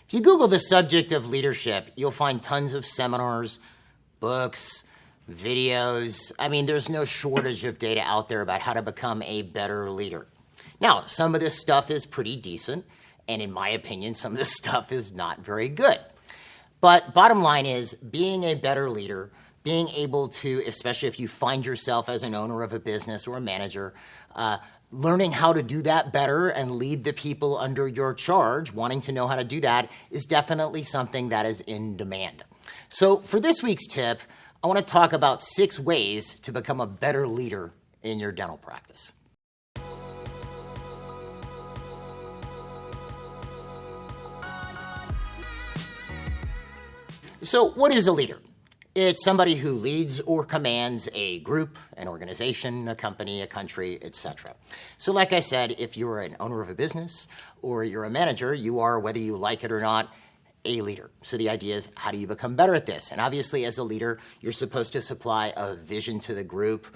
If you Google the subject of leadership, you'll find tons of seminars, books, videos. I mean, there's no shortage of data out there about how to become a better leader. Now, some of this stuff is pretty decent, and in my opinion, some of this stuff is not very good. But bottom line is, being a better leader, being able to, especially if you find yourself as an owner of a business or a manager, learning how to do that better and lead the people under your charge, wanting to know how to do that, is definitely something that is in demand. So for this week's tip, I want to talk about 6 ways to become a better leader in your dental practice. So what is a leader? It's somebody who leads or commands a group, an organization, a company, a country, etc. So like I said, if you're an owner of a business or you're a manager, you are, whether you like it or not, a leader. So the idea is, how do you become better at this? And obviously, as a leader, you're supposed to supply a vision to the group,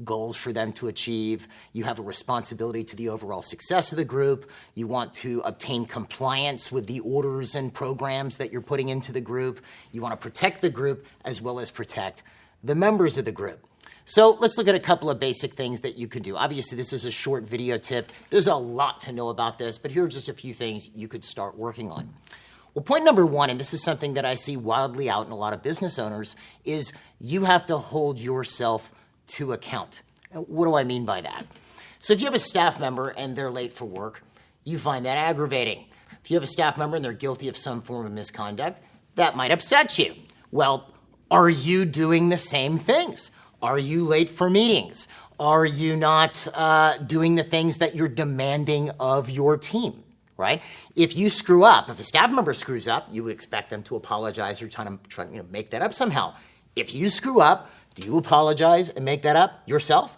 goals for them to achieve. You have a responsibility to the overall success of the group. You want to obtain compliance with the orders and programs that you're putting into the group. You want to protect the group as well as protect the members of the group. So let's look at a couple of basic things that you can do. Obviously, this is a short video tip. There's a lot to know about this, but here are just a few things you could start working on. Well, point number 1, and this is something that I see wildly out in a lot of business owners, is you have to hold yourself to account. And what do I mean by that? So if you have a staff member and they're late for work, you find that aggravating. If you have a staff member and they're guilty of some form of misconduct, that might upset you. Well, are you doing the same things? Are you late for meetings? Are you not doing the things that you're demanding of your team? Right? If you screw up, if a staff member screws up, you would expect them to apologize or try to make that up somehow. If you screw up, do you apologize and make that up yourself?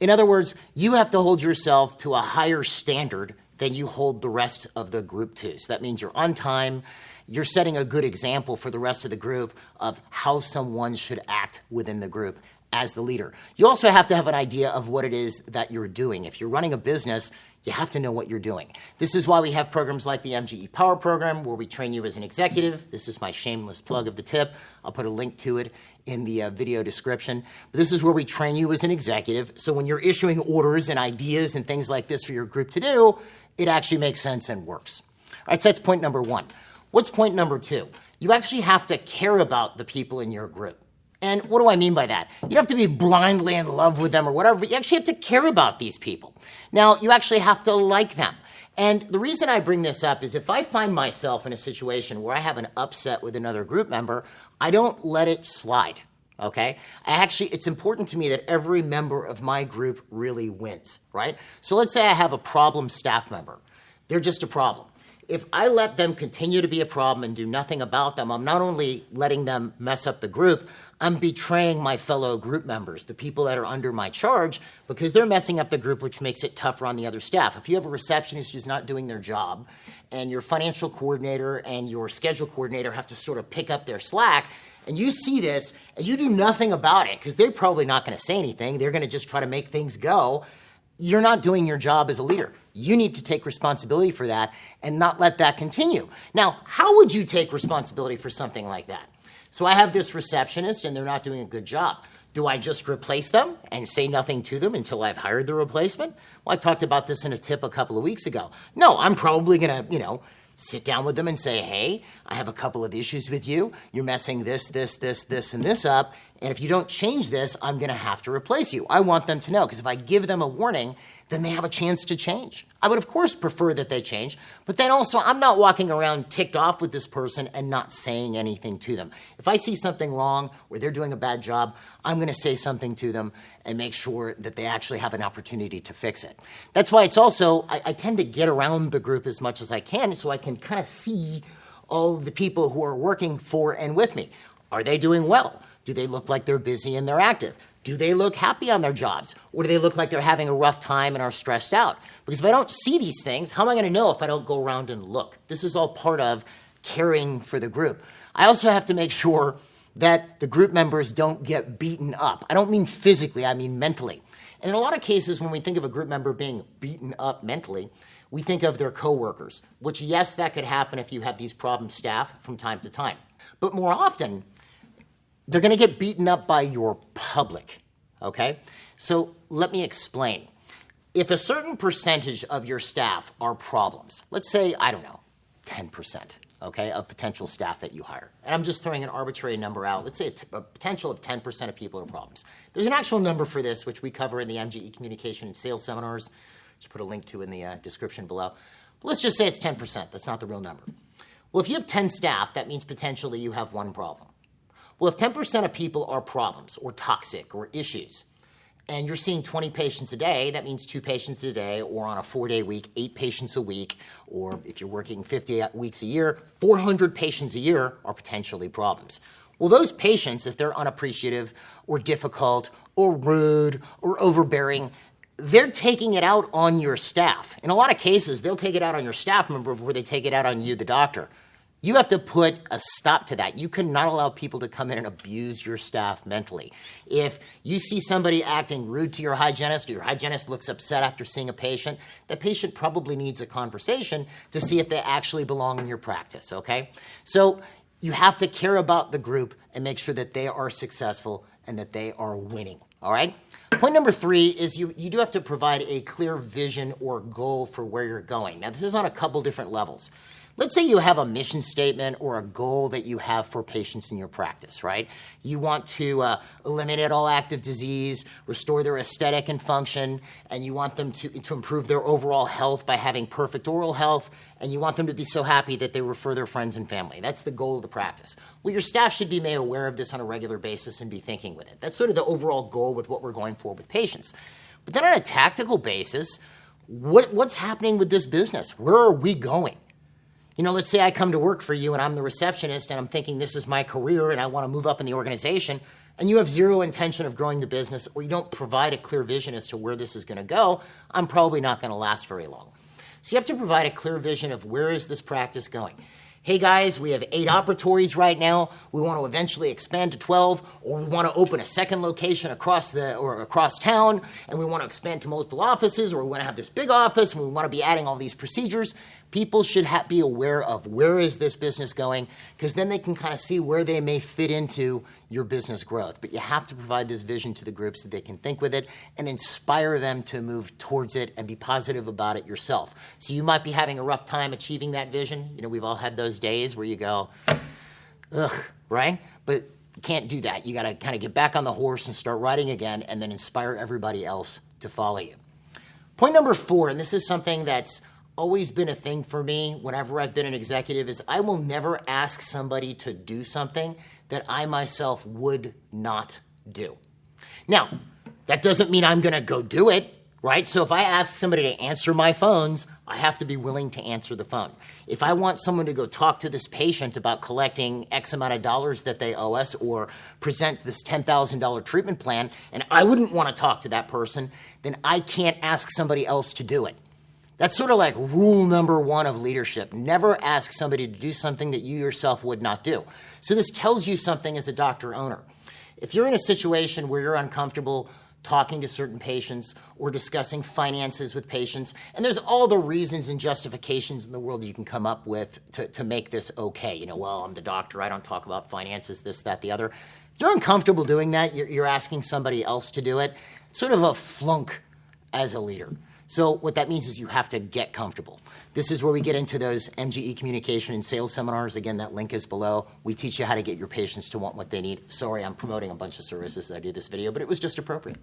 In other words, you have to hold yourself to a higher standard than you hold the rest of the group to. So that means you're on time, you're setting a good example for the rest of the group of how someone should act within the group as the leader. You also have to have an idea of what it is that you're doing. If you're running a business, you have to know what you're doing. This is why we have programs like the MGE Power Program, where we train you as an executive. This is my shameless plug of the tip. I'll put a link to it in the video description. But this is where we train you as an executive. So when you're issuing orders and ideas and things like this for your group to do, it actually makes sense and works. All right, so that's point number 1. What's point number 2? You actually have to care about the people in your group. And what do I mean by that? You don't have to be blindly in love with them or whatever, but you actually have to care about these people. Now, you actually have to like them. And the reason I bring this up is if I find myself in a situation where I have an upset with another group member, I don't let it slide, okay? It's important to me that every member of my group really wins, right? So let's say I have a problem staff member. They're just a problem. If I let them continue to be a problem and do nothing about them, I'm not only letting them mess up the group, I'm betraying my fellow group members, the people that are under my charge, because they're messing up the group, which makes it tougher on the other staff. If you have a receptionist who's not doing their job, and your financial coordinator and your schedule coordinator have to sort of pick up their slack, and you see this, and you do nothing about it, because they're probably not going to say anything, they're going to just try to make things go, you're not doing your job as a leader. You need to take responsibility for that and not let that continue. Now, how would you take responsibility for something like that? So I have this receptionist and they're not doing a good job. Do I just replace them and say nothing to them until I've hired the replacement? Well, I talked about this in a tip a couple of weeks ago. No, I'm probably gonna, sit down with them and say, hey, I have a couple of issues with you. You're messing this, and this up. And if you don't change this, I'm going to have to replace you. I want them to know, because if I give them a warning, then they have a chance to change. I would, of course, prefer that they change. But then also, I'm not walking around ticked off with this person and not saying anything to them. If I see something wrong or they're doing a bad job, I'm going to say something to them and make sure that they actually have an opportunity to fix it. That's why it's also, I tend to get around the group as much as I can so I can kind of see all the people who are working for and with me. Are they doing well? Do they look like they're busy and they're active? Do they look happy on their jobs? Or do they look like they're having a rough time and are stressed out? Because if I don't see these things, how am I going to know if I don't go around and look? This is all part of caring for the group. I also have to make sure that the group members don't get beaten up. I don't mean physically, I mean mentally. And in a lot of cases, when we think of a group member being beaten up mentally, we think of their coworkers, which yes, that could happen if you have these problem staff from time to time. But more often, they're gonna get beaten up by your public, okay? So let me explain. If a certain percentage of your staff are problems, let's say, I don't know, 10%, okay, of potential staff that you hire. And I'm just throwing an arbitrary number out. Let's say a potential of 10% of people are problems. There's an actual number for this, which we cover in the MGE Communication and Sales Seminars. Just put a link to in the description below. But let's just say it's 10%. That's not the real number. Well, if you have 10 staff, that means potentially you have one problem. Well, if 10% of people are problems or toxic or issues, and you're seeing 20 patients a day, that means 2 patients a day, or on a 4-day week, 8 patients a week, or if you're working 50 weeks a year, 400 patients a year are potentially problems. Well, those patients, if they're unappreciative or difficult or rude or overbearing, they're taking it out on your staff. In a lot of cases, they'll take it out on your staff member before they take it out on you, the doctor. You have to put a stop to that. You cannot allow people to come in and abuse your staff mentally. If you see somebody acting rude to your hygienist, or your hygienist looks upset after seeing a patient, the patient probably needs a conversation to see if they actually belong in your practice, okay? So you have to care about the group and make sure that they are successful and that they are winning, all right? Point number 3 is you do have to provide a clear vision or goal for where you're going. Now, this is on a couple different levels. Let's say you have a mission statement or a goal that you have for patients in your practice, right? You want to eliminate all active disease, restore their aesthetic and function, and you want them to improve their overall health by having perfect oral health, and you want them to be so happy that they refer their friends and family. That's the goal of the practice. Well, your staff should be made aware of this on a regular basis and be thinking with it. That's sort of the overall goal with what we're going for with patients. But then on a tactical basis, what's happening with this business? Where are we going? You know, let's say I come to work for you and I'm the receptionist and I'm thinking this is my career and I want to move up in the organization, and you have zero intention of growing the business, or you don't provide a clear vision as to where this is going to go, I'm probably not going to last very long. So you have to provide a clear vision of where is this practice going. Hey guys, we have 8 operatories right now. We want to eventually expand to 12, or we want to open a second location across town, and we want to expand to multiple offices, or we want to have this big office, and we want to be adding all these procedures. People should be aware of where is this business going, because then they can kind of see where they may fit into your business growth. But you have to provide this vision to the group so they can think with it and inspire them to move towards it and be positive about it yourself. So you might be having a rough time achieving that vision. You know, we've all had those days where you go, ugh, right? But you can't do that. You got to kind of get back on the horse and start riding again, and then inspire everybody else to follow you. Point number 4, and this is something that's always been a thing for me whenever I've been an executive, is I will never ask somebody to do something that I myself would not do. Now, that doesn't mean I'm going to go do it, right? So if I ask somebody to answer my phones, I have to be willing to answer the phone. If I want someone to go talk to this patient about collecting X amount of dollars that they owe us, or present this $10,000 treatment plan, and I wouldn't want to talk to that person, then I can't ask somebody else to do it. That's sort of like rule number 1 of leadership. Never ask somebody to do something that you yourself would not do. So this tells you something as a doctor owner. If you're in a situation where you're uncomfortable talking to certain patients or discussing finances with patients, and there's all the reasons and justifications in the world you can come up with to make this okay. You know, well, I'm the doctor, I don't talk about finances, this, that, the other. If you're uncomfortable doing that, you're asking somebody else to do it. It's sort of a flunk as a leader. So what that means is you have to get comfortable. This is where we get into those MGE communication and sales seminars. Again, that link is below. We teach you how to get your patients to want what they need. Sorry, I'm promoting a bunch of services as I do this video, but it was just appropriate.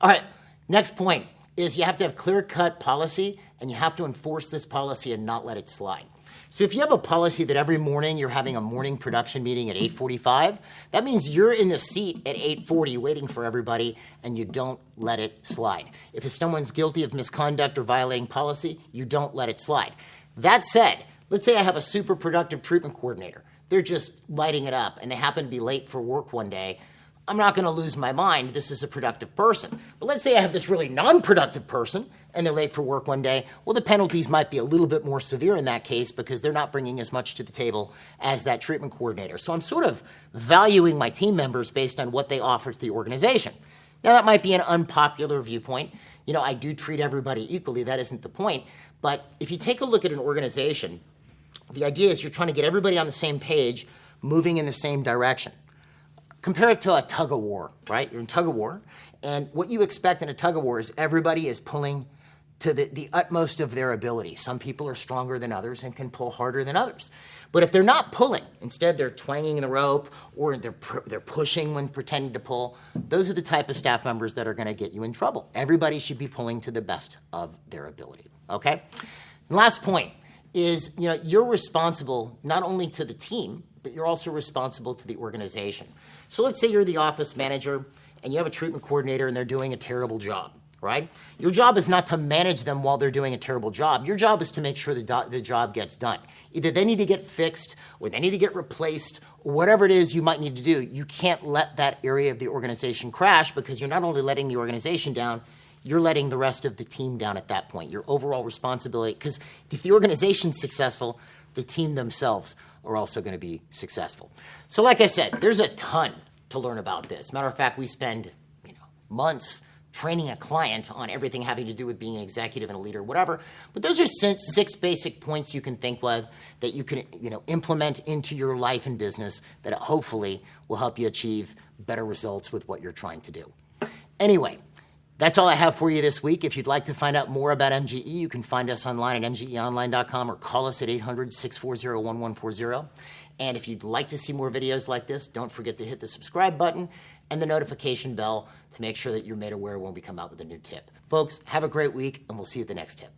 All right, next point is you have to have clear-cut policy, and you have to enforce this policy and not let it slide. So if you have a policy that every morning you're having a morning production meeting at 8:45, that means you're in the seat at 8:40 waiting for everybody, and you don't let it slide. If someone's guilty of misconduct or violating policy, you don't let it slide. That said, let's say I have a super productive treatment coordinator. They're just lighting it up, and they happen to be late for work one day. I'm not going to lose my mind. This is a productive person. But let's say I have this really non-productive person, and they're late for work one day. Well, the penalties might be a little bit more severe in that case because they're not bringing as much to the table as that treatment coordinator. So I'm sort of valuing my team members based on what they offer to the organization. Now, that might be an unpopular viewpoint. You know, I do treat everybody equally. That isn't the point. But if you take a look at an organization, the idea is you're trying to get everybody on the same page, moving in the same direction. Compare it to a tug of war, right? You're in tug of war, and what you expect in a tug of war is everybody is pulling to the utmost of their ability. Some people are stronger than others and can pull harder than others. But if they're not pulling, instead they're twanging the rope or they're pushing when pretending to pull, those are the type of staff members that are going to get you in trouble. Everybody should be pulling to the best of their ability, okay? And last point is, you're responsible not only to the team, but you're also responsible to the organization. So let's say you're the office manager and you have a treatment coordinator and they're doing a terrible job, right? Your job is not to manage them while they're doing a terrible job. Your job is to make sure the job gets done. Either they need to get fixed or they need to get replaced, or whatever it is you might need to do. You can't let that area of the organization crash, because you're not only letting the organization down, you're letting the rest of the team down at that point. Your overall responsibility, because if the organization's successful, the team themselves are also going to be successful. So like I said, there's a ton to learn about this. Matter of fact, we spend months training a client on everything having to do with being an executive and a leader, whatever. But those are six basic points you can think of that you can implement into your life and business that hopefully will help you achieve better results with what you're trying to do. Anyway, that's all I have for you this week. If you'd like to find out more about MGE, you can find us online at mgeonline.com or call us at 800-640-1140. And if you'd like to see more videos like this, don't forget to hit the subscribe button and the notification bell to make sure that you're made aware when we come out with a new tip. Folks, have a great week, and we'll see you at the next tip.